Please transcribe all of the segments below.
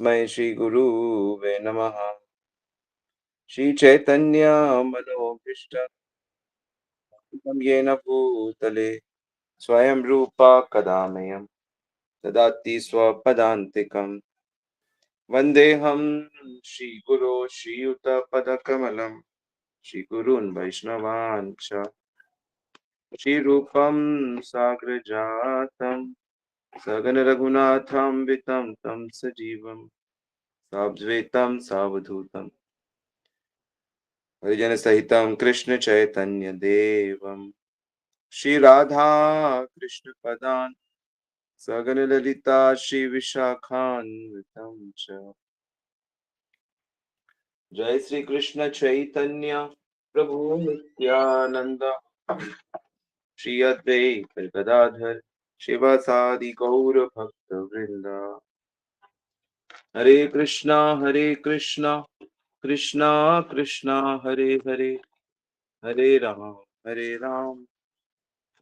तस्मै श्रीगुरुवे नमः। श्रीचैतन्यमनोभीष्टं येन भूतले स्वयं रूपा कदा मह्यं ददाति स्वपदान्तिकं। वन्देऽहं श्रीगुरो श्रीयुतपदकमलं श्रीगुरून् वैष्णवान् च श्रीरूपं साग्रजातं सगणरघुनाथान्वितं तं सजीवं साद्वैतं सावधूतं हरिजन सहितं कृष्ण चैतन्य देवम श्री राधा कृष्ण पदान सगन ललिता श्री विशाखान्वितं च। जय श्री कृष्ण चैतन्य प्रभु नित्यानंद श्री अद्वैत गदाधर शिवासादि गौर भक्त वृंदा। हरे कृष्णा कृष्णा कृष्णा हरे हरे, हरे राम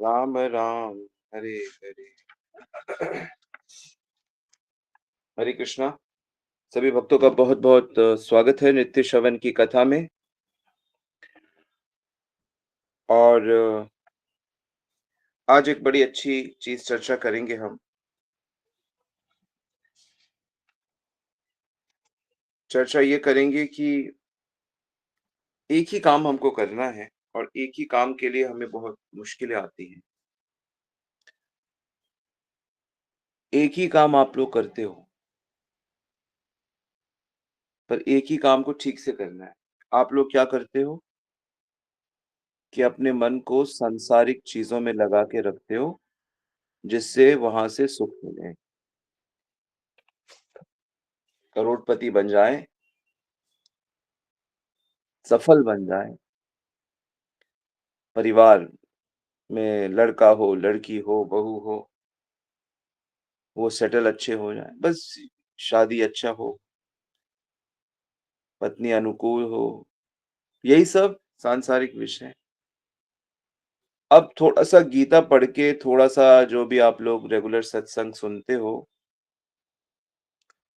राम राम हरे हरे। हरे कृष्णा। सभी भक्तों का बहुत बहुत स्वागत है नित्य श्रवण की कथा में। और आज एक बड़ी अच्छी चीज चर्चा करेंगे हम। चर्चा ये करेंगे कि एक ही काम हमको करना है और एक ही काम के लिए हमें बहुत मुश्किलें आती हैं। एक ही काम आप लोग करते हो, पर एक ही काम को ठीक से करना है। आप लोग क्या करते हो कि अपने मन को सांसारिक चीजों में लगा के रखते हो, जिससे वहां से सुख मिले, करोड़पति बन जाए, सफल बन जाए, परिवार में लड़का हो, लड़की हो, बहू हो, वो सेटल अच्छे हो जाए, बस शादी अच्छा हो, पत्नी अनुकूल हो, यही सब सांसारिक विषय। अब थोड़ा-सा गीता पढ़ के, थोड़ा-सा जो भी आप लोग रेगुलर सत्संग सुनते हो,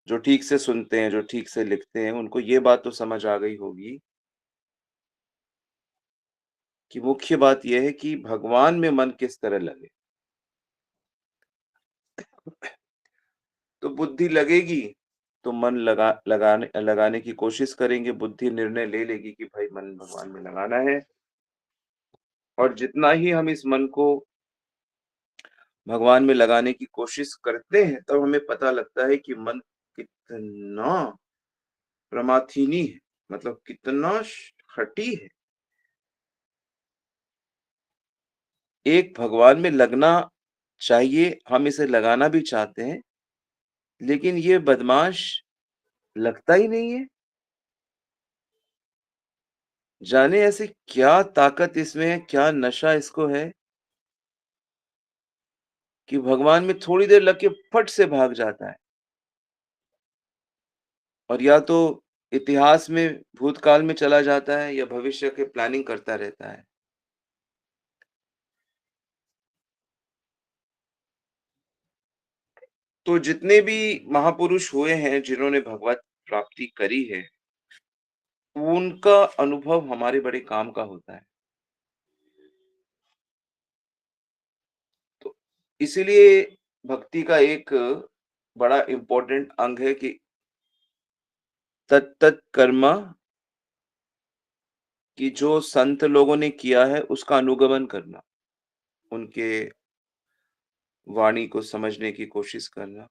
जो ठीक से सुनते हैं, जो ठीक से लिखते हैं, उनको ये बात तो समझ आ गई होगी कि मुख्य बात ये है कि भगवान में मन किस तरह लगे। तो बुद्धि लगेगी, तो मन लगाने की कोशिश करेंगे, बुद्धि निर्णय ले लेगी कि भाई मन भगवान में लगाना है। और जितना ही हम इस मन को भगवान में लगाने की कोशिश करते हैं, तब हमें पता लगता है कि मन कितना प्रमाथीनी है, मतलब कितना खटी है। एक भगवान में लगना चाहिए, हम इसे लगाना भी चाहते हैं, लेकिन ये बदमाश लगता ही नहीं है। जाने ऐसी क्या ताकत इसमें है, क्या नशा इसको है कि भगवान में थोड़ी देर लग के फट से भाग जाता है। और या तो इतिहास में, भूतकाल में चला जाता है, या भविष्य के प्लानिंग करता रहता है। तो जितने भी महापुरुष हुए हैं, जिन्होंने भगवत प्राप्ति करी है, उनका अनुभव हमारे बड़े काम का होता है। तो इसीलिए भक्ति का एक बड़ा इम्पोर्टेंट अंग है कि तत्त कर्म, कि जो संत लोगों ने किया है उसका अनुगमन करना, उनके वाणी को समझने की कोशिश करना।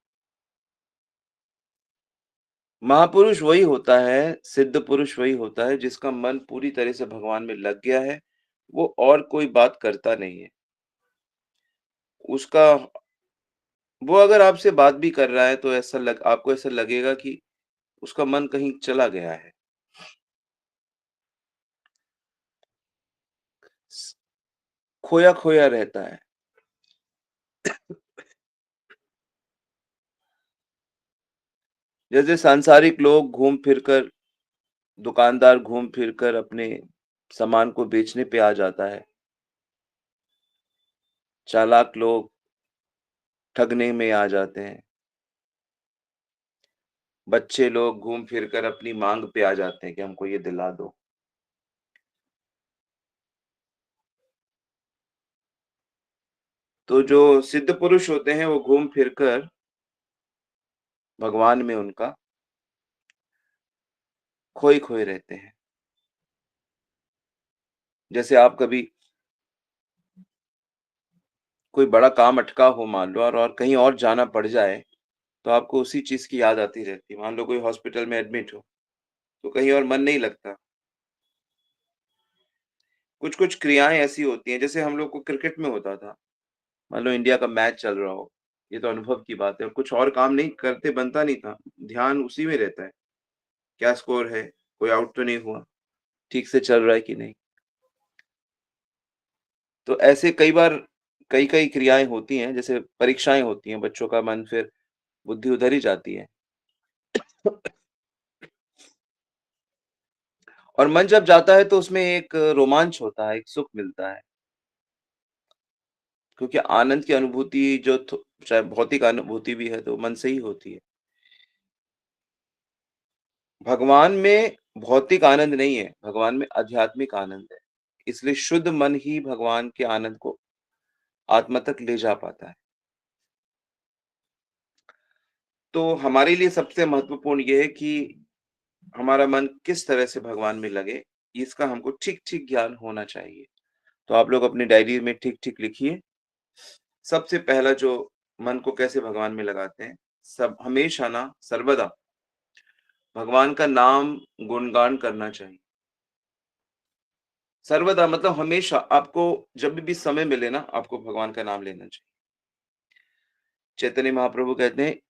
महापुरुष वही होता है, सिद्ध पुरुष वही होता है जिसका मन पूरी तरह से भगवान में लग गया है, वो और कोई बात करता नहीं है। उसका वो अगर आपसे बात भी कर रहा है तो आपको ऐसा लगेगा कि उसका मन कहीं चला गया है। स खोया-खोया रहता है। जैसे सांसारिक लोग घूम फिर कर, दुकानदार घूम फिर कर अपने सामान को बेचने पे आ जाता है। चालाक लोग ठगने में आ जाते हैं। बच्चे लोग घूम फिर कर अपनी माँग पे आ जाते हैं कि हमको ये दिला दो। तो जो सिद्ध पुरुष होते हैं वो घूम फिर कर भगवान में उनका खोए-खोए रहते हैं। जैसे आप कभी कोई बड़ा काम अटका हो मान लो और कहीं और जाना पड़ जाए, तो आपको उसी चीज़ की याद आती रहती है। मान लो कोई हॉस्पिटल में एडमिट हो, तो कहीं और मन नहीं लगता। कुछ-कुछ क्रियाएँ ऐसी होती हैं, जैसे हम लोग को क्रिकेट में होता था। मान लो इंडिया का मैच चल रहा हो, ये तो अनुभव की बात है और कुछ और काम नहीं करते बनता नहीं था, ध्यान उसी में रहता है। क्या स्कोर है? कोई आउट तो नहीं हुआ? ठीक से चल रहा है कि नहीं? तो ऐसे कई बार कई-कई क्रियाएँ होती हैं, जैसे परीक्षाएँ होती हैं, बच्चों का मन फिर बुद्धि उधर ही जाती है। और मन जब जाता है तो उसमें एक रोमांच होता है, एक सुख मिलता है। क्योंकि आनंद की अनुभूति जो चाहे भौतिक अनुभूति भी है तो मन से ही होती है। भगवान में भौतिक आनंद नहीं है, भगवान में आध्यात्मिक आनंद है। इसलिए शुद्ध मन ही भगवान के आनंद को आत्मा तक ले जा पाता है। तो हमारे लिए सबसे महत्वपूर्ण ये है कि हमारा मन किस तरह से भगवान में लगे, इसका हमको ठीक-ठीक ज्ञान होना चाहिए। तो आप लोग अपनी डायरी में ठीक-ठीक लिखिए। सबसे पहला जो मन को कैसे भगवान में लगाते हैं, सब हमेशा ना सर्वदा भगवान का नाम गुणगान करना चाहिए। सर्वदा मतलब हमेशा आपको जब भी समय मिले ना, आपको भगवान का नाम लेना चाहिए। चैतन्य महाप्रभु कहते हैं,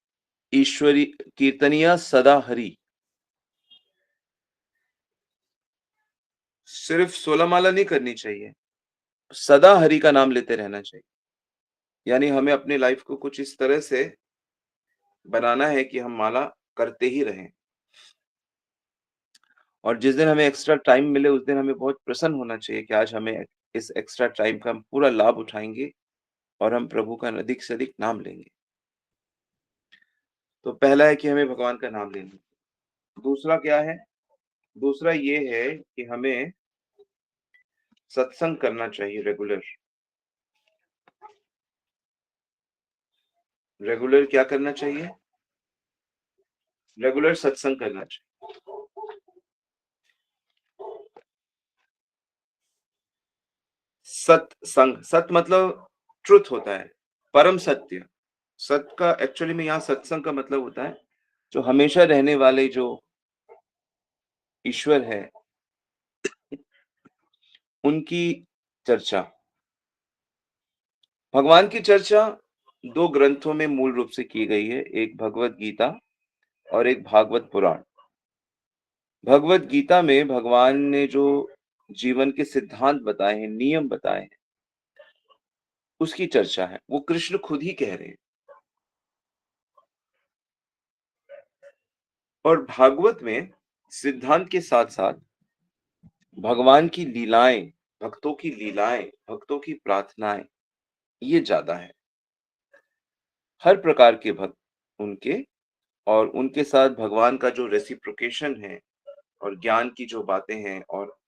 ईश्वरी कीर्तनिया सदा हरि। सिर्फ 16 माला नहीं करनी चाहिए, सदा हरि का नाम लेते रहना चाहिए। यानी हमें अपनी लाइफ को कुछ इस तरह से बनाना है कि हम माला करते ही रहें। और जिस दिन हमें एक्स्ट्रा टाइम मिले उस दिन हमें बहुत प्रसन्न होना चाहिए कि आज हमें इस एक्स्ट्रा टाइम का हम पूरा लाभ उठाएँगे और हम प्रभु का अधिक से अधिक नाम लेंगे। तो पहला है कि हमें भगवान का नाम लेना। दूसरा क्या है? दूसरा ये है कि हमें सत्संग करना चाहिए रेगुलर। रेगुलर क्या करना चाहिए? रेगुलर सत्संग करना चाहिए। सत्संग, सत मतलब ट्रुथ होता है, परम सत्य। सत का एक्चुअली में यहाँ सत्संग का मतलब होता है, जो हमेशा रहने वाले जो ईश्वर है, उनकी चर्चा। भगवान की चर्चा 2 ग्रंथों में मूल रूप से की गई है, एक भगवद गीता और एक भागवत पुराण। भगवद गीता में भगवान ने जो जीवन के सिद्धांत बताए हैं, नियम बताए हैं, उसकी चर्चा है। वो कृष्ण खुद ही कह रहे हैं। और भागवत में सिद्धांत के साथ-साथ भगवान की लीलाएँ, भक्तों की प्रार्थनाएँ, ये ज़्यादा है। हर प्रकार के भक्त उनके और उनके साथ भगवान का जो रेसिप्रोकेशन है और ज्ञान की जो बातें हैं और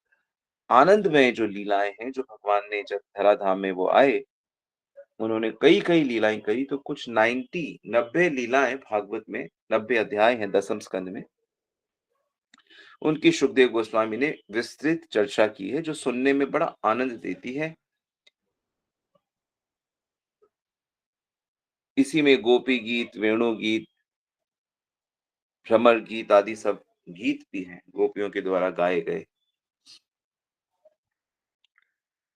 आनंदमय जो लीलाएँ हैं, जो भगवान ने जब धराधाम में वो आए, उन्होंने कई-कई लीलाएँ करी, तो कुछ 90 लीलाएँ भागवत में 90 अध्याय हैं 10th स्कंद में, उनकी सुखदेव गोस्वामी ने विस्तृत चर्चा की है, जो सुनने में बड़ा आनंद देती है। इसी में गोपी गीत, वेणु गीत, भ्रमर गीत आदि सब गीत भी हैं, गोपियों के द्वारा गाए गए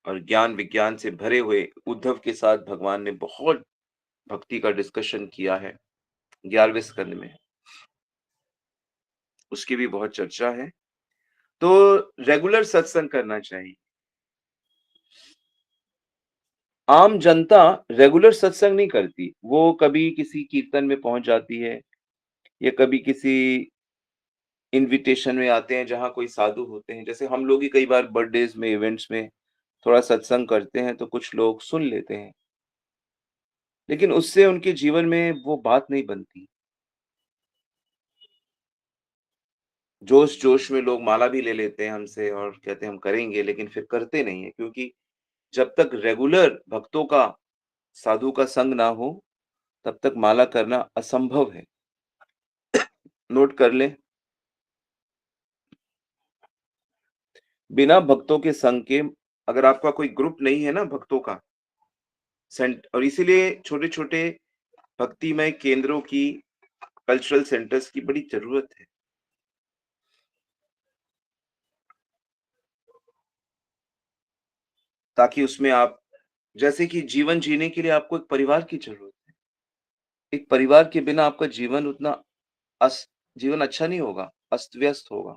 और ज्ञान-विज्ञान से भरे हुए उद्धव के साथ भगवान ने बहुत भक्ति का डिस्कशन किया है, 11वें स्कंद में, उसकी भी बहुत चर्चा है। तो रेगुलर सत्संग करना चाहिए। आम जनता रेगुलर सत्संग नहीं करती, वो कभी किसी कीर्तन में पहुँच जाती है या कभी किसी इन्विटेशन में आते हैं जहाँ कोई साधु होते हैं। जैसे हम लोग ही कई बार बर्थडेज़ में, इवेंट्स में थोड़ा सत्संग करते हैं तो कुछ लोग सुन लेते हैं, लेकिन उससे उनके जीवन में वो बात नहीं बनती। जोश-जोश में लोग माला भी ले लेते हैं हमसे और कहते हैं हम करेंगे, लेकिन फिर करते नहीं हैं, क्योंकि जब तक रेगुलर भक्तों का, साधु का संग ना हो, तब तक माला करना असंभव है। नोट कर लें, बिना भक्तों के संग के, अगर आपका कोई ग्रुप नहीं है ना भक्तों का, सेंट और इसीलिए छोटे-छोटे भक्तिमय केंद्रों की, कल्चरल सेंटर्स की बड़ी ज़रूरत है, ताकि उसमें आप, जैसे कि जीवन जीने के लिए आपको एक परिवार की ज़रूरत है। एक परिवार के बिना आपका जीवन उतना अस जीवन अच्छा नहीं होगा, अस्त-व्यस्त होगा।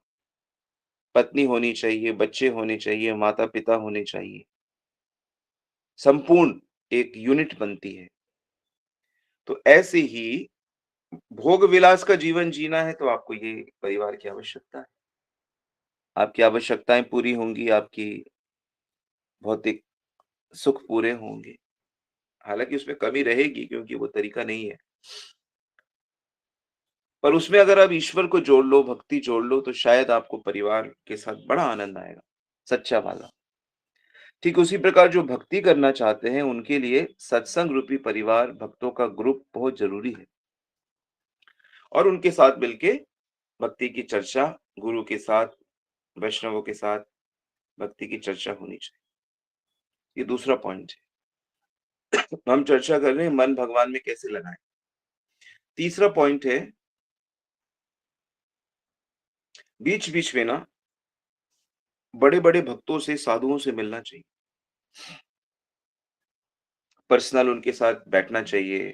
पत्नी होनी चाहिए, बच्चे होने चाहिए, माता-पिता होने चाहिए। संपूर्ण एक यूनिट बनती है। तो ऐसे ही भोग विलास का जीवन जीना है, तो आपको ये परिवार की आवश्यकता है। आपकी आवश्यकताएँ पूरी होंगी, आपकी भौतिक सुख पूरे होंगे। हालाँकि उसमें कमी रहेगी, क्योंकि वो तरीका नहीं है। पर उसमें अगर आप ईश्वर को जोड़ लो, भक्ति जोड़ लो, तो शायद आपको परिवार के साथ बड़ा आनंद आएगा, सच्चा वाला। ठीक उसी प्रकार जो भक्ति करना चाहते हैं, उनके लिए सत्संग रूपी परिवार, भक्तों का ग्रुप बहुत ज़रूरी है, और उनके साथ मिलके भक्ति की चर्चा, गुरु के साथ, वैष्णवों के साथ भक्ति की चर्चा होनी चाहिए। ये दूसरा पॉइंट है। हम चर्चा कर रहे हैं मन भगवान में कैसे लगाएँ। तीसरा पॉइंट है, बीच-बीच में ना बड़े-बड़े भक्तों से, साधुओं से मिलना चाहिए। पर्सनल उनके साथ बैठना चाहिए,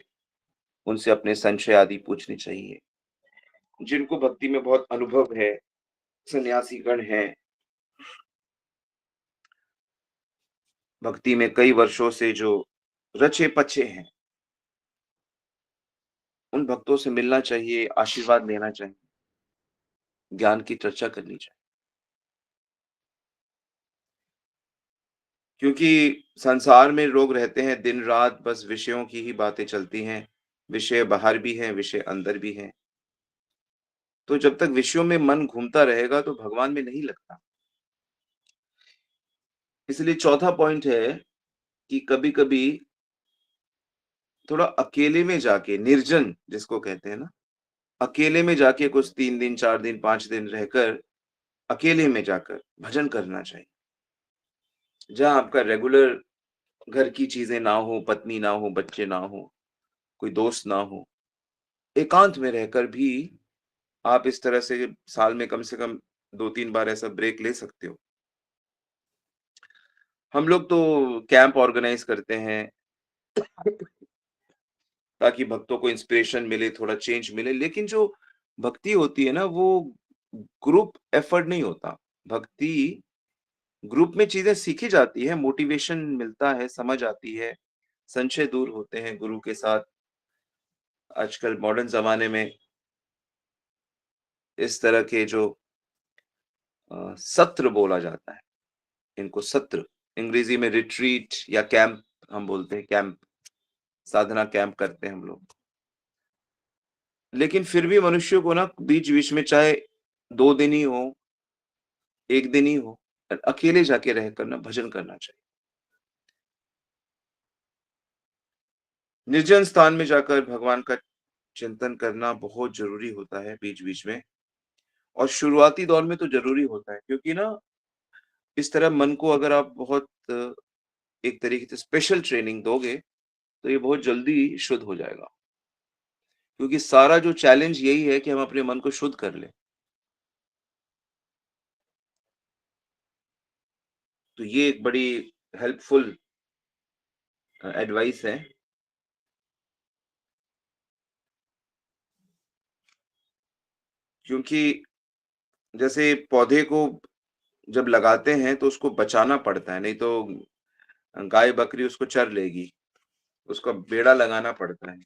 उनसे अपने संशय आदि पूछने चाहिए। जिनको भक्ति में बहुत अनुभव है, सन्यासीगण हैं, भक्ति में कई वर्षों से जो रचे-पचे हैं, उन भक्तों से मिलना चाहिए, आशीर्वाद लेना चाहिए, ज्ञान की चर्चा करनी चाहिए। क्योंकि संसार में लोग रहते हैं, दिन-रात बस विषयों की ही बातें चलती हैं। विषय बाहर भी हैं, विषय अंदर भी हैं। तो जब तक विषयों में मन घूमता रहेगा, तो भगवान में नहीं लगता। इसलिए चौथा पॉइंट है कि कभी-कभी थोड़ा अकेले में जाके, निर्जन जिसको कहते हैं ना, अकेले में जाके कुछ 3 दिन, 4 दिन, 5 दिन रहकर, अकेले में जाकर भजन करना चाहिए। जहाँ आपका रेगुलर घर की चीज़ें ना हो, पत्नी ना हो, बच्चे ना हो, कोई दोस्त ना हो। एकांत में रहकर भी आप इस तरह से साल में कम से कम 2-3 बार ऐसा ब्रेक ले सकते हो। हम लोग तो कैंप ऑर्गेनाइज़ करते हैं, ताकि भक्तों को इंस्पिरेशन मिले, थोड़ा चेंज मिले। लेकिन जो भक्ति होती है ना, वो ग्रुप एफर्ट नहीं होता। भक्ति ग्रुप में चीज़ें सीखी जाती है, मोटिवेशन मिलता है, समझ आती है, संशय दूर होते हैं गुरु के साथ। आजकल मॉडर्न ज़माने में इस तरह के जो सत्र बोला जाता है, इनको सत्र, अंग्रेज़ी में रिट्रीट या कैंप हम बोलते हैं, कैंप, साधना कैंप करते हैं हम लोग। लेकिन फिर भी मनुष्य को ना बीच-बीच में, चाहे 2 दिन ही हो, 1 दिन ही हो, अकेले जाके रहकर ना भजन करना चाहिए। निर्जन स्थान में जाकर भगवान का चिंतन करना बहुत ज़रूरी होता है बीच-बीच में, और शुरुआती दौर में तो ज़रूरी होता है, क्योंकि ना इस तरह मन को अगर आप बहुत एक तरीके से स्पेशल ट्रेनिंग दोगे, तो ये बहुत जल्दी शुद्ध हो जाएगा। क्योंकि सारा जो चैलेंज यही है कि हम अपने मन को शुद्ध कर लें। तो ये एक बड़ी हेल्पफुल एडवाइस है। क्योंकि जैसे पौधे को जब लगाते हैं, तो उसको बचाना पड़ता है, नहीं तो गाय-बकरी उसको चर लेगी, उसका बेड़ा लगाना पड़ता है।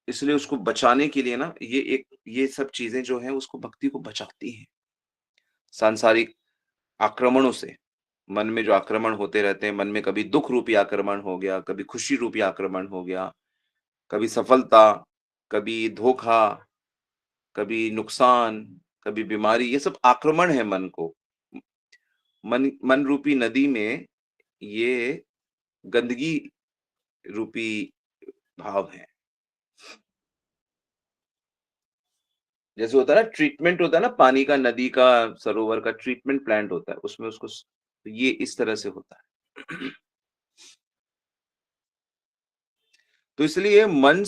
इसलिए उसको बचाने के लिए ना, ये सब चीज़ें जो हैं उसको, भक्ति को बचाती हैं, सांसारिक आक्रमणों से। मन में जो आक्रमण होते रहते हैं, मन में कभी दुःख रूपी आक्रमण हो गया, कभी खुशी रूपी आक्रमण हो गया, कभी सफलता, कभी धोखा, कभी नुकसान, कभी बीमारी, ये सब आक्रमण है मन को। मन मन रूपी नदी में ये गंदगी रूपी भाव हैं। जैसे होता है ना ट्रीटमेंट होता है ना पानी का, नदी का, सरोवर का ट्रीटमेंट प्लांट होता है, उसमें उसको ये इस तरह से होता है। तो इसलिए मन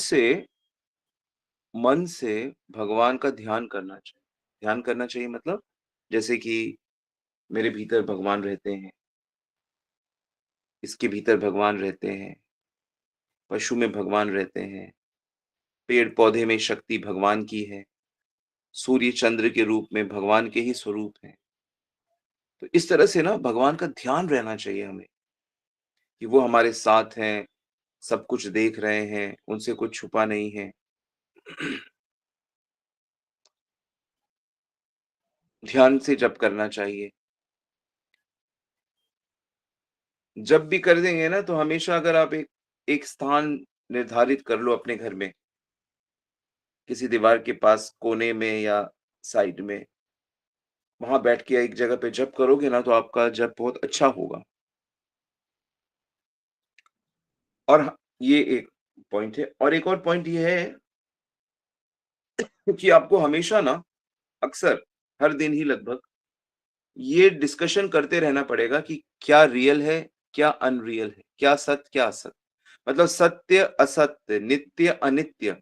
से भगवान का ध्यान करना चाहिए। ध्यान करना चाहिए मतलब जैसे कि मेरे भीतर भगवान रहते हैं, इसके भीतर भगवान रहते हैं, पशु में भगवान रहते हैं, पेड़-पौधे में शक्ति भगवान की है, सूर्य चंद्र के रूप में भगवान के ही स्वरूप हैं। तो इस तरह से ना भगवान का ध्यान रहना चाहिए हमें कि वो हमारे साथ हैं, सब कुछ देख रहे हैं, उनसे कुछ छुपा नहीं है। ध्यान से जप करना चाहिए। जब भी कर देंगे ना तो हमेशा अगर आप एक एक स्थान निर्धारित कर लो अपने घर में, किसी दीवार के पास कोने में या साइड में, वहाँ बैठ के एक जगह पे जप करोगे ना तो आपका जप बहुत अच्छा होगा। और ये एक पॉइंट है और एक और पॉइंट ये है कि आपको हमेशा ना अक्सर हर दिन ही लगभग ये डिस्कशन करते रहना पड़ेगा कि क्या रियल है, क्या अनरियल है, क्या सत्य, क्या असत्य। मतलब सत्य, असत्य, नित्य, अनित्य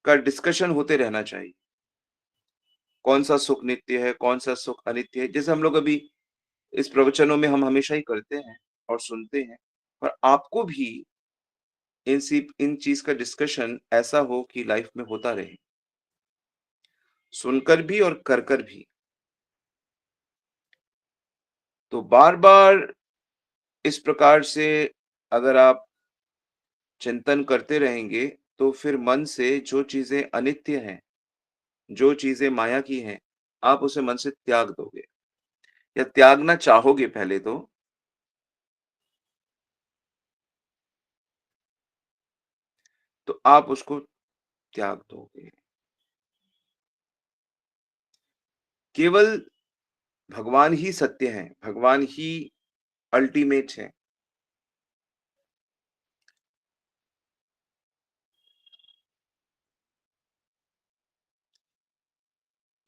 का डिस्कशन होते रहना चाहिए। कौन-सा सुख नित्य है, कौन-सा सुख अनित्य है। जैसे हम लोग अभी इस प्रवचनों में हम हमेशा ही करते हैं और सुनते हैं और आपको भी इन चीज़ का डिस्कशन ऐसा हो कि लाइफ में होता रहे। सुनकर भी और कर कर भी। तो बार-बार इस प्रकार से अगर आप चिंतन करते रहेंगे, तो फिर मन से जो चीज़ें अनित्य हैं, जो चीज़ें माया की हैं, आप उसे मन से त्याग दोगे या त्यागना चाहोगे पहले तो आप उसको त्याग दोगे। केवल भगवान ही सत्य हैं, भगवान ही अल्टीमेट हैं।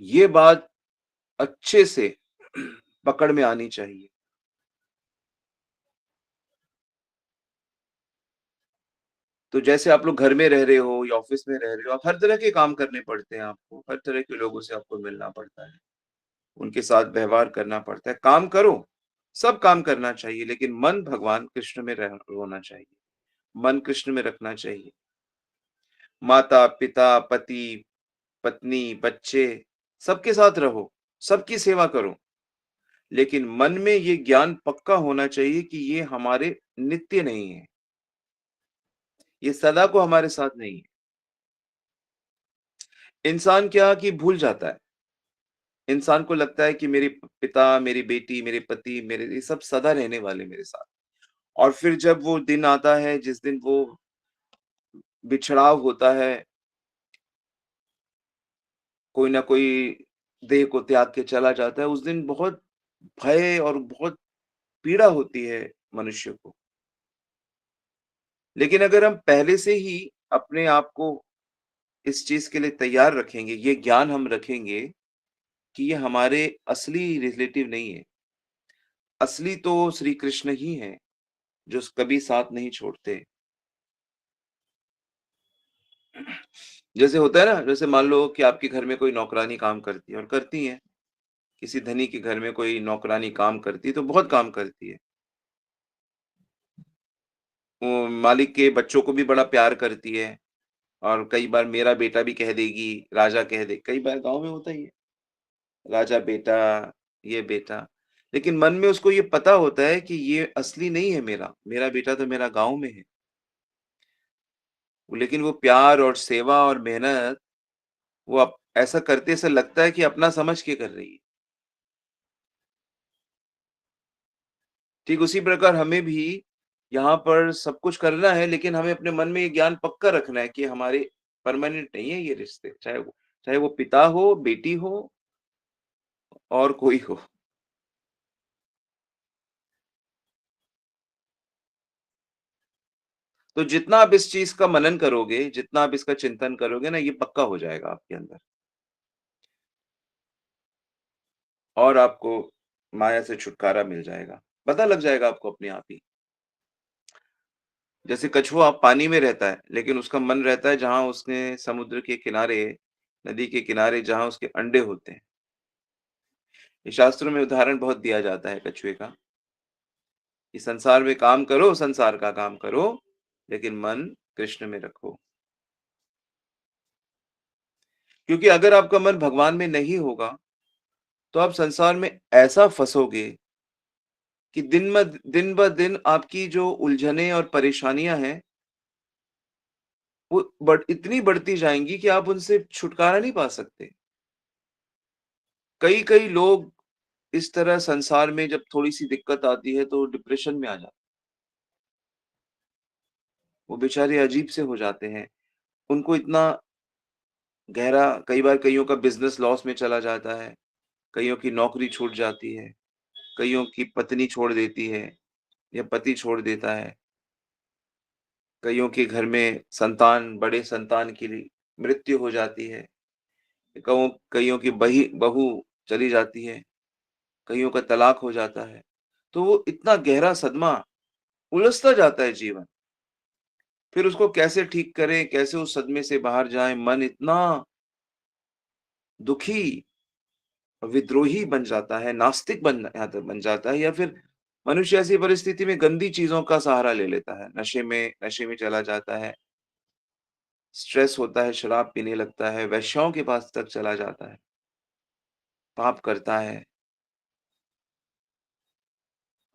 ये बात अच्छे से पकड़ में आनी चाहिए। तो जैसे आप लोग घर में रह रहे हो या ऑफ़िस में रह रहे हो, आप हर तरह के काम करने पड़ते हैं आपको, हर तरह के लोगों से आपको मिलना पड़ता है, उनके साथ व्यवहार करना पड़ता है। काम करो, सब काम करना चाहिए लेकिन मन भगवान कृष्ण में रह होना चाहिए, मन कृष्ण में रखना चाहिए। माता-पिता, पति, पत्नी, बच्चे सबके साथ रहो, सबकी सेवा करो, लेकिन मन में ये ज्ञान पक्का होना चाहिए कि ये हमारे नित्य नहीं है, ये सदा को हमारे साथ नहीं है। इंसान क्या कि भूल जाता है, इंसान को लगता है कि मेरे पिता, मेरी बेटी, मेरे पति, मेरे ये सब सदा रहने वाले मेरे साथ और फिर जब वो दिन आता है जिस दिन वो बिछड़ाव होता है, कोई ना कोई देह को त्याग के चला जाता है, उस दिन बहुत भय और बहुत पीड़ा होती है मनुष्य को। लेकिन अगर हम पहले से ही अपने आप को इस चीज़ के लिए तैयार रखेंगे, ये ज्ञान हम रखेंगे कि ये हमारे असली रिलेटिव नहीं है। असली तो श्री कृष्ण ही हैं, जो कभी साथ नहीं छोड़ते। जैसे होता है ना, जैसे मान लो कि आपके घर में कोई नौकरानी काम करती है और करती हैं, किसी धनी के घर में कोई नौकरानी काम करती है, तो बहुत काम करती है। वो मालिक के बच्चों को भी बड़ा प्यार करती है और कई बार मेरा बेटा भी कह देगी, राजा कह दे कई बार गाँव में होता ही है, राजा बेटा, ये बेटा। लेकिन मन में उसको ये पता होता है कि ये असली नहीं है मेरा, मेरा बेटा तो मेरा गाँव में है। लेकिन वो प्यार और सेवा और मेहनत वो ऐसा करते ऐसा लगता है कि अपना समझ के कर रही है। ठीक उसी प्रकार हमें भी यहाँ पर सब कुछ करना है, लेकिन हमें अपने मन में ये ज्ञान पक्का रखना है कि हमारे परमानेंट नहीं है ये रिश्ते, चाहे वो पिता हो, बेटी हो और कोई हो। तो जितना आप इस चीज़ का मनन करोगे, जितना आप इसका चिंतन करोगे ना, ये पक्का हो जाएगा आपके अंदर और आपको माया से छुटकारा मिल जाएगा। पता लग जाएगा आपको अपने आप ही। जैसे कछुआ पानी में रहता है, लेकिन उसका मन रहता है जहाँ उसने समुद्र के किनारे, नदी के किनारे जहाँ उसके अंडे होते हैं। ये शास्त्रों में उदाहरण बहुत दिया जाता है कछुए का, कि संसार में काम करो, संसार का काम करो, लेकिन मन कृष्ण में रखो। क्योंकि अगर आपका मन भगवान में नहीं होगा, तो आप संसार में ऐसा फँसोगे कि दिन-ब-दिन आपकी जो उलझनें और परेशानियाँ हैं, वो इतनी बढ़ती जाएँगी कि आप उनसे छुटकारा नहीं पा सकते। कई-कई लोग इस तरह संसार में जब थोड़ी-सी दिक्कत आती है, तो डिप्रेशन में आ जाते हैं। वो बेचारे अजीब से हो जाते हैं। उनको इतना गहरा कई बार कइयों का बिज़नेस लॉस में चला जाता है, कइयों की नौकरी छूट जाती है, कइयों की पत्नी छोड़ देती है या पति छोड़ देता है, कइयों के घर में संतान बड़े संतान की मृत्यु हो जाती है, कइयों की बहू चली जाती है, कइयों का तलाक हो जाता है। तो वो इतना गहरा सदमा, उलझता जाता है जीवन। फिर उसको कैसे ठीक करें, कैसे उस सदमे से बाहर जाएँ, मन इतना दुखी, विद्रोही बन जाता है, नास्तिक बन जाता है या फिर मनुष्य ऐसी परिस्थिति में गंदी चीज़ों का सहारा ले लेता है। नशे में चला जाता है, स्ट्रेस होता है, शराब पीने लगता है, वेश्याओं के पास तक चला जाता है, पाप करता है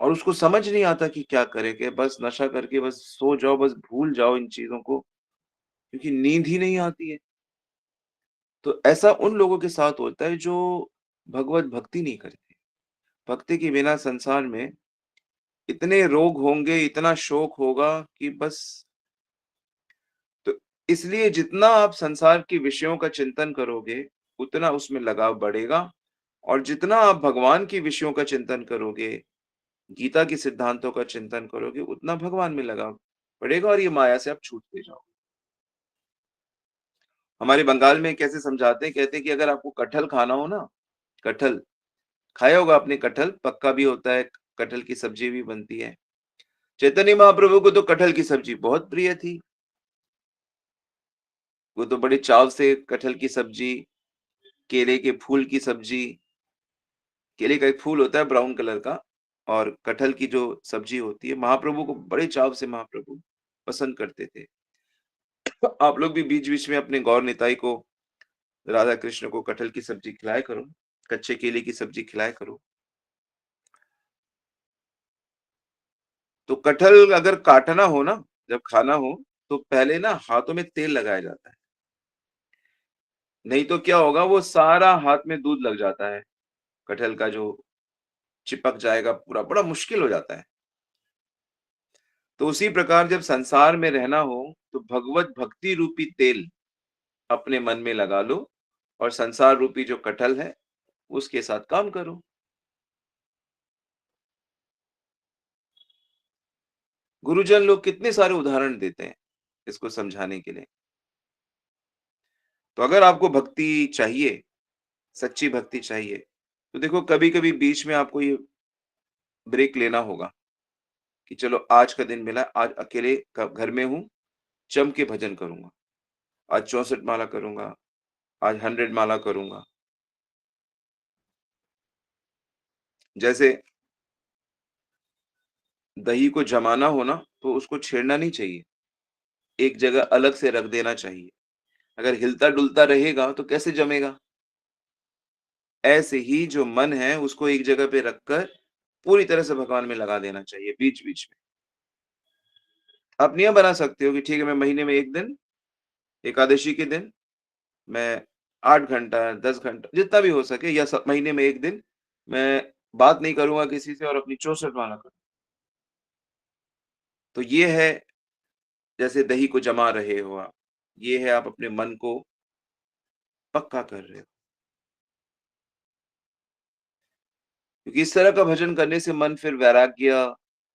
और उसको समझ नहीं आता कि क्या करे, कि बस नशा करके बस सो जाओ, बस भूल जाओ इन चीज़ों को, क्योंकि नींद ही नहीं आती है। तो ऐसा उन लोगों के साथ होता है जो भगवत भक्ति नहीं करते। भक्ति के बिना संसार में इतने रोग होंगे, इतना शोक होगा कि बस। तो इसलिए जितना आप संसार के विषयों का चिंतन करोगे, उतना उसमें लगाव बढ़ेगा और जितना आप भगवान के विषयों का चिंतन करोगे, गीता के सिद्धांतों का चिंतन करोगे, उतना भगवान में लगाव बढ़ेगा और ये माया से आप छूटते जाओगे। हमारे बंगाल में कैसे समझाते हैं, कहते हैं कि अगर आपको कटहल खाना हो ना, कटहल, खाया होगा आपने कटहल, पक्का भी होता है, कटहल की सब्जी भी बनती है। चैतन्य महाप्रभु को तो कटहल की सब्जी बहुत प्रिय थी। वो तो बड़े चाव से कटहल की सब्जी, केले के फूल की सब्जी, केले का एक फूल होता है ब्राउन कलर का और कटहल की जो सब्जी होती है, महाप्रभु को बड़े चाव से महाप्रभु पसंद करते थे। तो आप लोग भी बीच-बीच में अपने गौर निताई को, राधा कृष्ण को कटहल की सब्जी खिलाया करो, कच्चे केले की सब्जी खिलाया करो। तो कटहल अगर काटना हो ना, जब खाना हो, तो पहले ना हाथों में तेल लगाया जाता है। नहीं तो क्या होगा, वो सारा हाथ में दूध लग जाता है। कटहल का जो चिपक जाएगा पूरा, बड़ा मुश्किल हो जाता है। तो उसी प्रकार जब संसार में रहना हो, तो भगवत भक्ति रूपी तेल अपने मन में लगा लो और संसार रूपी जो कटहल है, उसके साथ काम करो। गुरुजन लोग कितने सारे उदाहरण देते हैं, इसको समझाने के लिए। तो अगर आपको भक्ति चाहिए, सच्ची भक्ति चाहिए, तो देखो कभी-कभी बीच में आपको ये ब्रेक लेना होगा कि चलो आज का दिन मिला, आज अकेले घर में हूँ, जम के भजन करूँगा। आज 64 माला करूँगा, आज 100 माला करूँगा। जैसे दही को जमाना हो ना, तो उसको छेड़ना नहीं चाहिए, एक जगह अलग से रख देना चाहिए। अगर हिलता-डुलता रहेगा तो कैसे जमेगा? ऐसे ही जो मन है उसको एक जगह पे रखकर पूरी तरह से भगवान में लगा देना चाहिए बीच-बीच में। आप नियम बना सकते हो कि ठीक है, मैं महीने में 1 दिन, एकादशी के दिन मैं 8 घंटा, 10 घंटा जितना भी हो सके या स महीने में 1 दिन मैं बात नहीं करूँगा किसी से और अपनी 64 माला करूँ। तो ये है जैसे दही को जमा रहे हो आप, ये है आप अपने मन को पक्का कर रहे हो। क्योंकि इस तरह का भजन करने से मन फिर वैराग्य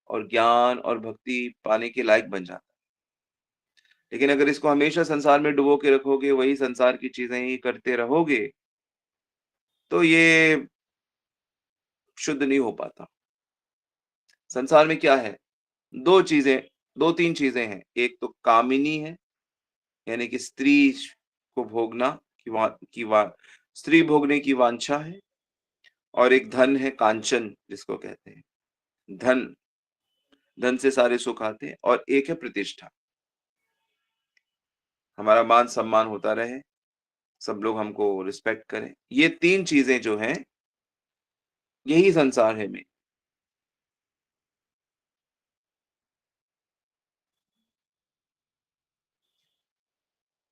और ज्ञान और भक्ति पाने के लायक बन जाता है। लेकिन अगर इसको हमेशा संसार में डुबो के रखोगे, वही संसार की चीज़ें ही करते रहोगे, तो ये शुद्ध नहीं हो पाता। संसार में क्या है? 2 चीज़ें 2-3 चीज़ें हैं। एक तो कामिनी है, यानी कि स्त्री को भोगना की वा स्त्री भोगने की वांछा है, और एक धन है कांचन जिसको कहते हैं। धन धन से सारे सुख आते हैं, और एक है प्रतिष्ठा। हमारा मान-सम्मान होता रहे, सब लोग हमको रिस्पेक्ट करें। ये 3 चीज़ें जो हैं, यही संसार है में।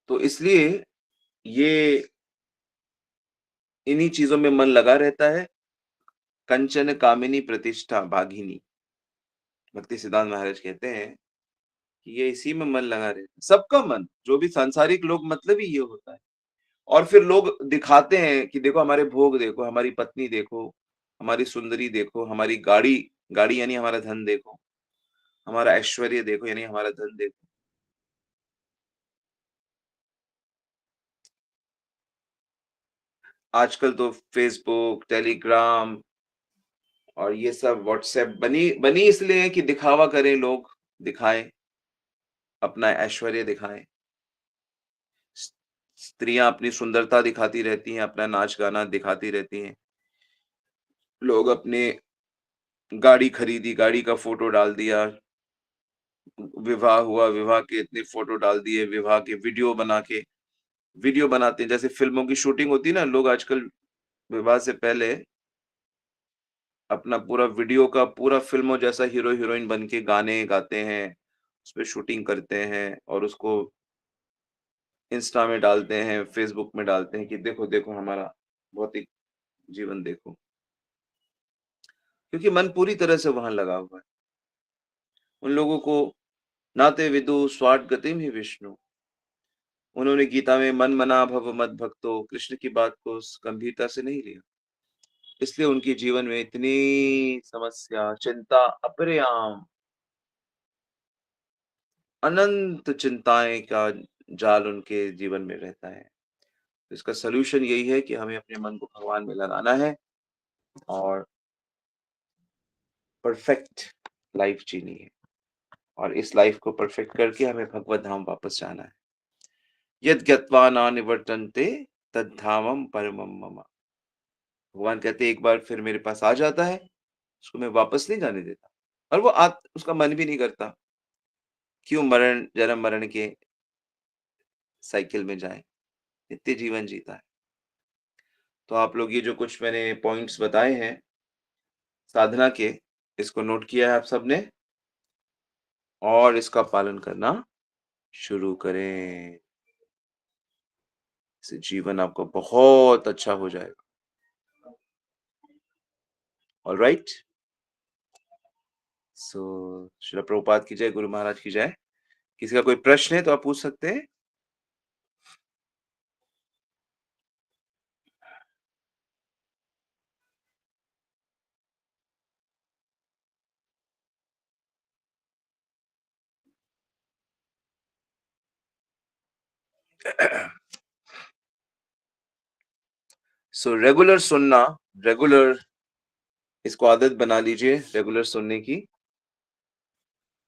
तो इसलिए ये इन्हीं चीज़ों में मन लगा रहता है। कंचन कामिनी प्रतिष्ठा भागिनी। भक्ति सिद्धांत महाराज कहते हैं कि ये इसी में मन लगा रहता है। सबका मन, जो भी सांसारिक लोग, मतलब ही ये होता है। और फिर लोग दिखाते हैं कि देखो हमारे भोग देखो, हमारी पत्नी देखो, हमारी सुंदरी देखो, हमारी गाड़ी गाड़ी यानी हमारा धन देखो, हमारा ऐश्वर्य देखो यानी हमारा धन देखो। आजकल तो फ़ेसबुक, टेलीग्राम और ये सब व्हाट्सएप बनी बनी इसलिए है कि दिखावा करें लोग, दिखाएँ, अपना ऐश्वर्य दिखाएँ। स स्त्रियाँ अपनी सुंदरता दिखाती रहती हैं, अपना नाच-गाना दिखाती रहती हैं। लोग अपने गाड़ी खरीदी, गाड़ी का फ़ोटो डाल दिया, विवाह हुआ, विवाह के इतने फ़ोटो डाल दिए, विवाह के वीडियो बनाते हैं, जैसे फ़िल्मों की शूटिंग होती है ना, लोग आजकल विवाह से पहले अपना पूरा वीडियो का पूरा फ़िल्मों जैसा हीरो-हीरोइन बन के गाने गाते हैं, उसपे शूटिंग करते हैं और उसको इंस्टा में डालते हैं, फ़ेसबुक में डालते हैं कि देखो, देखो हमारा भौतिक जीवन देखो। क्योंकि मन पूरी तरह से वहाँ लगा हुआ है। उन लोगों को नाते विदु स्वार्थ गतिम ही विष्णु। उन्होंने गीता में मन मना भव मत भक्तो, कृष्ण की बात को गंभीरता से नहीं लिया। इसलिए उनके जीवन में इतनी समस्या, चिंता अपरियाम, अनंत चिंताएँ का जाल उनके जीवन में रहता है। तो इसका सॉल्यूशन यही है कि हमें अपने मन को भगवान में लगाना है और परफेक्ट लाइफ जीनी है, और इस लाइफ को परफेक्ट करके हमें भगवत धाम वापस जाना है। यद् ज्ञत्वा न निवर्तन्ते तद्धामम परमम मम। भगवान कहते हैं एक बार फिर मेरे पास आ जाता है, उसको मैं वापस नहीं जाने देता, और वो उसका मन भी नहीं करता। क्यों जन्म मरण के साइकिल में जाएं, नित्य जीवन जीता है। तो आप लोग ये जो कुछ मैंने पॉइंट्स बताए हैं साधना के, इसको नोट किया है आप सबने, और इसका पालन करना शुरू करें। इससे जीवन आपका बहुत अच्छा हो जाएगा। ऑलराइट। सो श्रील प्रभुपाद की जय, गुरु महाराज की जय। किसी का कोई प्रश्न है तो आप पूछ सकते हैं। सो रेगुलर सुनना, रेगुलर इसको आदत बना लीजिए रेगुलर सुनने की,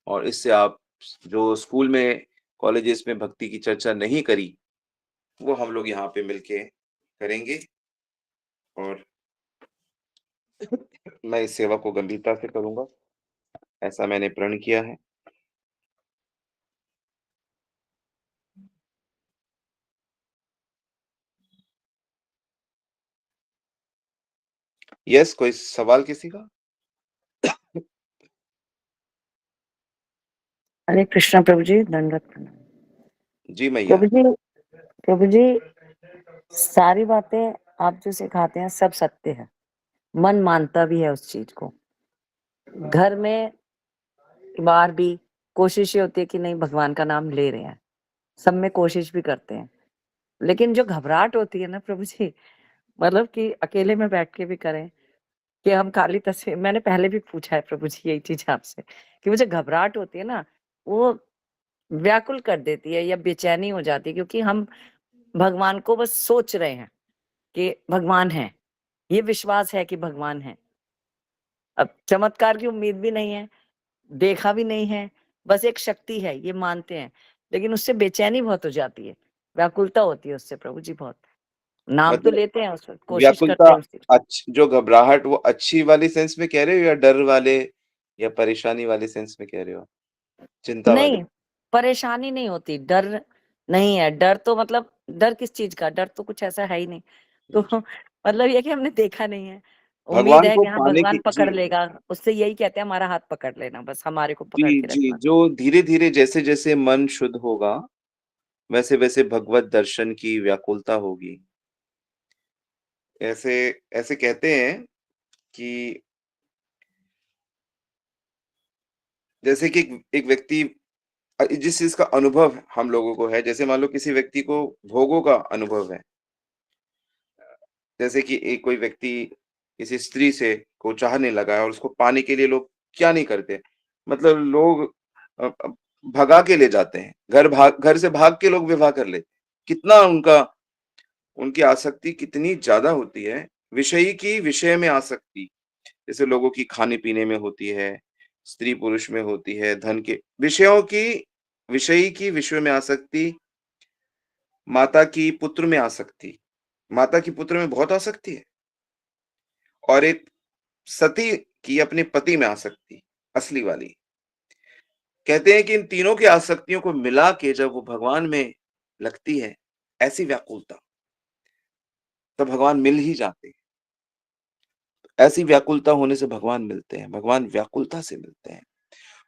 और इससे आप जो स्कूल में, कॉलेजेस में भक्ति की चर्चा नहीं करी, वो हम लोग यहाँ पे मिलके करेंगे, और मैं इस सेवा को गंभीरता से करूँगा, ऐसा मैंने प्रण किया है। यस, कोई सवाल किसी का? हरे कृष्णा प्रभु जी, दंडवत प्रणाम। जी मैया। प्रभु जी सारी बातें आप जो सिखाते हैं सब सत्य है, मन मानता भी है उस चीज को। घर में बाहर भी कोशिश ये होती है कि नहीं भगवान का नाम ले रहे हैं, सब में कोशिश भी करते हैं। लेकिन जो घबराहट होती है ना प्रभु जी, मतलब कि अकेले में बैठ के भी करें, कि हम काली तस्वीर मैंने पहले भी पूछा है प्रभु जी यही चीज़ आपसे, कि मुझे घबराहट होती है ना, वो व्याकुल कर देती है या बेचैनी हो जाती है, क्योंकि हम भगवान को बस सोच रहे हैं कि भगवान है, ये विश्वास है कि भगवान है। अब चमत्कार की उम्मीद भी नहीं है, देखा भी नहीं है, बस एक शक्ति है ये मानते हैं, लेकिन उससे बेचैनी बहुत हो जाती है, व्याकुलता होती है उससे प्रभु जी बहुत। नाम तो मतलब लेते हैं उसमें, कोशिश व्याकुलता, करते हैं उसी जो घबराहट वो अच्छी वाली सेंस में कह रहे हो या डर वाले या परेशानी वाले सेंस में कह रहे हो? चिंता वाले? नहीं, परेशानी नहीं होती, डर नहीं है, डर तो मतलब डर किस चीज़ का? डर तो कुछ ऐसा है ही नहीं। तो मतलब ये है कि हमने देखा नहीं है, उम्मीद भगवान है को कि हाँ, पाने भगवान की पकड़ जी, लेगा, उससे यही कहते हैं हमारा हाथ पकड़ लेना बस, हमारे को पकड़ जी, के जी, रखना। जो धीरे-धीरे जैसे-जैसे मन शुद्ध होगा, वैसे-वैसे भगवत दर्शन की व्याकुलता होगी। ऐसे ऐसे कहते हैं कि जैसे कि एक एक व्यक्ति जिस चीज़ का अनुभव हम लोगों को है, जैसे मान लो किसी व्यक्ति को भोगों का अनुभव है। जैसे कि एक कोई व्यक्ति किसी स्त्री से को चाहने लगा है और उसको पाने के लिए लोग क्या नहीं करते। मतलब लोग भगा के ले जाते हैं। घर से भाग के लोग विवाह कर लेते हैं। कितना उनकी आसक्ति कितनी ज़्यादा होती है। विषयी की विषय में आसक्ति, जैसे लोगों की खाने-पीने में होती है, स्त्री-पुरुष में होती है, धन के विषयों की विषयी की विषय में आसक्ति, माता की पुत्र में आसक्ति। माता की पुत्र में बहुत आसक्ति है और एक सती की अपने पति में आसक्ति, असली वाली। कहते हैं कि इन तीनों की आसक्तियों को मिला के जब वो भगवान में लगती है, ऐसी व्याकुलता, तो भगवान मिल ही जाते हैं। ऐसी व्याकुलता होने से भगवान मिलते हैं, भगवान व्याकुलता से मिलते हैं।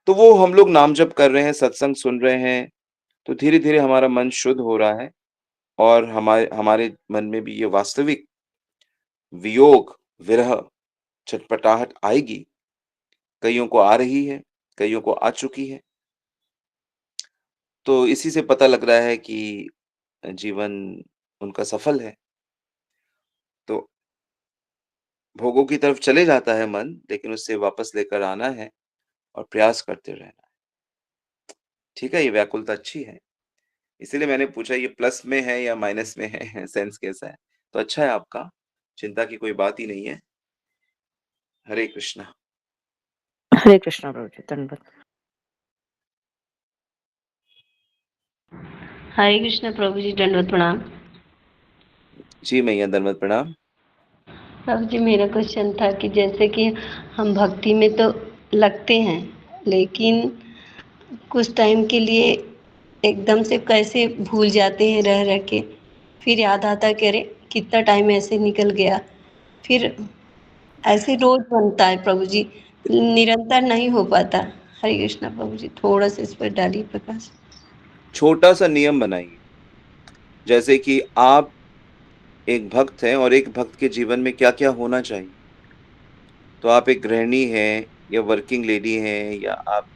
तो वो हम लोग नाम जप कर रहे हैं, सत्संग सुन रहे हैं, तो धीरे-धीरे हमारा मन शुद्ध हो रहा है और हमारे हमारे मन में भी ये वास्तविक वियोग, विरह, छटपटाहट आएगी। कइयों को आ रही है, कइयों को आ चुकी है। तो इसी से पता लग रहा है कि जीवन उनका सफल है। तो भोगों की तरफ चले जाता है मन, लेकिन उससे वापस लेकर आना है और प्रयास करते रहना है। ठीक है, ये व्याकुलता अच्छी है। इसीलिए मैंने पूछा ये प्लस में है या माइनस में है, सेंस कैसा है? तो अच्छा है आपका, चिंता की कोई बात ही नहीं है। हरे कृष्णा। हरे कृष्णा प्रभु जी, दंडवत। हरे कृष्ण प्रभु जी, दंडवत प्रणाम। जी मैया दंडवत प्रणाम। प्रभु जी, मेरा क्वेश्चन था कि जैसे कि हम भक्ति में तो लगते हैं, लेकिन कुछ टाइम के लिए एकदम से कैसे भूल जाते हैं रह रह के, फिर याद आता है कि अरे कितना टाइम ऐसे निकल गया। फिर ऐसे रोज बनता है प्रभु जी, निरंतर नहीं हो पाता। हरे कृष्णा प्रभु जी, थोड़ा सा इस पर डालिए प्रकाश। छोटा-सा नियम बनाइए, जैसे कि आप एक भक्त हैं और एक भक्त के जीवन में क्या-क्या होना चाहिए। तो आप एक गृहिणी हैं या वर्किंग लेडी हैं या आप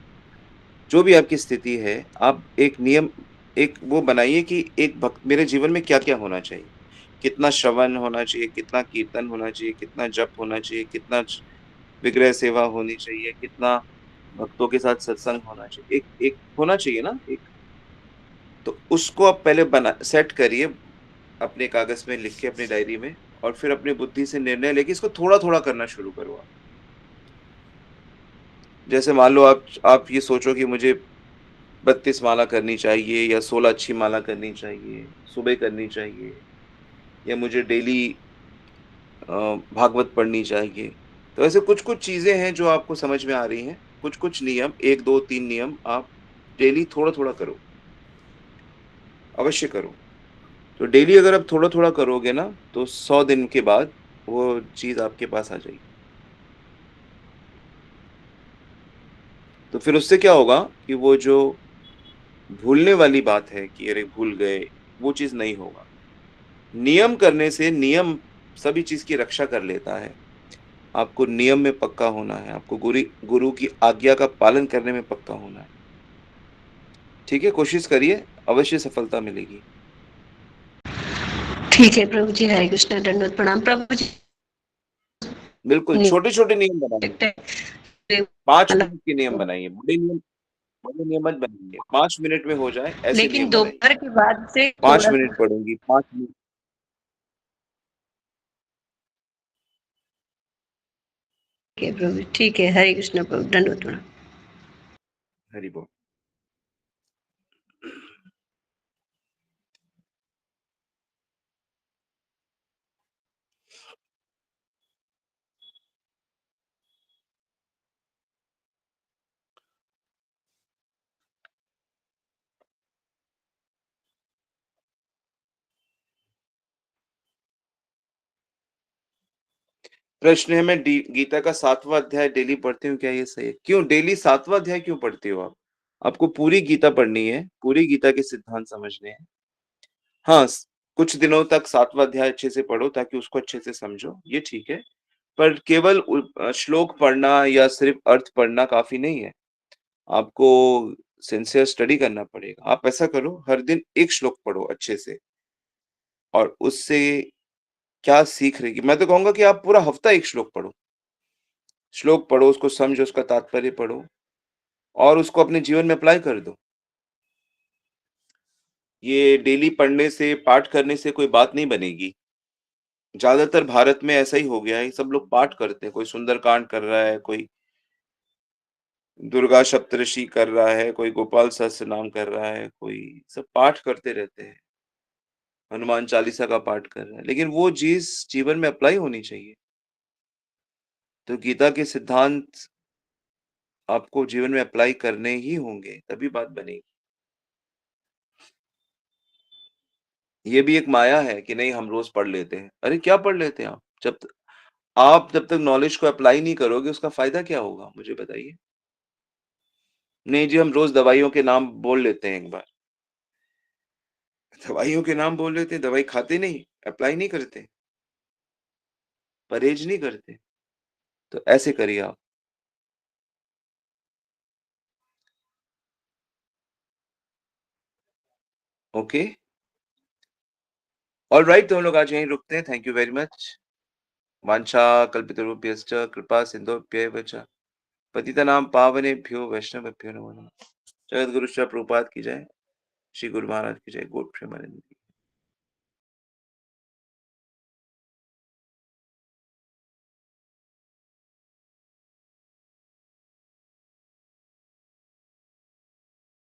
जो भी आपकी स्थिति है, आप एक नियम एक वो बनाइए कि एक भक्त मेरे जीवन में क्या-क्या होना चाहिए। कितना श्रवण होना चाहिए, कितना कीर्तन होना चाहिए, कितना जप होना चाहिए, कितना विग्रह सेवा होनी चाहिए, कितना भक्तों के साथ सत्संग होना चाहिए। एक एक होना चाहिए ना एक, तो उसको आप पहले बना सेट करिए, अपने कागज़ में लिख के अपनी डायरी में और फिर अपनी बुद्धि से निर्णय लेके इसको थोड़ा-थोड़ा करना शुरू करो आप। जैसे मान लो आप ये सोचो कि मुझे 32 माला करनी चाहिए या 16 अच्छी माला करनी चाहिए, सुबह करनी चाहिए या मुझे डेली भागवत पढ़नी चाहिए। तो ऐसे कुछ-कुछ चीज़ें हैं जो आपको समझ में आ रही हैं। कुछ-कुछ नियम 1, 2, 3 नियम आप डेली थोड़ा-थोड़ा करो, अवश्य करो। तो डेली अगर आप थोड़ा-थोड़ा करोगे ना, तो 100 दिन के बाद वो चीज़ आपके पास आ जाएगी। तो फिर उससे क्या होगा कि वो जो भूलने वाली बात है कि अरे भूल गए, वो चीज़ नहीं होगा। नियम करने से नियम सभी चीज़ की रक्षा कर लेता है। आपको नियम में पक्का होना है, आपको गुरु की आज्ञा का पालन करने में पक्का होना है। ठीक है, कोशिश करिए, अवश्य सफलता मिलेगी। ठीक है प्रभु जी, हरे कृष्ण, दंडवत प्रणाम प्रभु जी। बिल्कुल, छोटे-छोटे नियम बनाइए। 5 मिनट के नियम बनाइए, बड़े नियम मत बनाइए। 5 मिनट में हो जाए ऐसे लेकिन नियम बनाइए। दोपहर के बाद से 5 थोड़ा मिनट सा। पढ़ूँगी, 5 मिनट। ठीक है प्रभु, ठीक है, हरे कृष्ण प्रभु, दंडवत प्रणाम। हरि बोल। प्रश्न है, मैं गीता का 7वां अध्याय डेली पढ़ती हूँ, क्या ये सही है? क्यों डेली 7वां अध्याय क्यों पढ़ती हो आप? आपको पूरी गीता पढ़नी है, पूरी गीता के सिद्धांत समझने हैं। हाँ, कुछ दिनों तक 7वां अध्याय अच्छे से पढ़ो ताकि उसको अच्छे से समझो, ये ठीक है। पर केवल श्लोक पढ़ना या सिर्फ अर्थ पढ़ना काफ़ी नहीं है। आपको सिंसियर स्टडी करना पड़ेगा। आप ऐसा करो, हर दिन 1 श्लोक पढ़ो अच्छे से और उससे क्या सीख रही, मैं तो कहूँगा कि आप पूरा हफ्ता 1 श्लोक पढ़ो। श्लोक पढ़ो, उसको समझो, उसका तात्पर्य पढ़ो और उसको अपने जीवन में अप्लाई कर दो। ये डेली पढ़ने से, पाठ करने से कोई बात नहीं बनेगी। ज़्यादातर भारत में ऐसा ही हो गया है, सब लोग पाठ करते हैं, कोई सुंदरकांड कर रहा है, कोई दुर्गा सप्तऋषि कर रहा है, कोई गोपाल सहस्त्रनाम कर रहा है, कोई सब पाठ करते रहते हैं। हनुमान चालीसा का पाठ कर रहा है, लेकिन वो चीज़ जीवन में अप्लाई होनी चाहिए। तो गीता के सिद्धांत आपको जीवन में अप्लाई करने ही होंगे, तभी बात बनेगी। ये भी एक माया है कि नहीं हम रोज़ पढ़ लेते हैं। अरे क्या पढ़ लेते हैं आप? जब तक नॉलेज को अप्लाई नहीं करोगे उसका फ़ायदा क्या होगा? मुझे बताइए। नहीं जी, हम रोज़ दवाइयों के नाम बोल लेते हैं एक बार। दवाइयों के नाम बोल लेते हैं, दवाई खाते नहीं, अप्लाई नहीं करते, परहेज नहीं करते। तो ऐसे करिए आप। ओके? ऑलराइट, तो हम लोग आज यहीं रुकते हैं। Thank you very much. वाञ्छा कल्पितरुभ्यश्च कृपा सिन्धुभ्येव च पतितानां पावनेभ्यो वैष्णवेभ्यो नमो नमः। जगद्गुरु श्री प्रभुपाद की जय। श्री गुरु महाराज की जय। गॉड प्रेमानंद।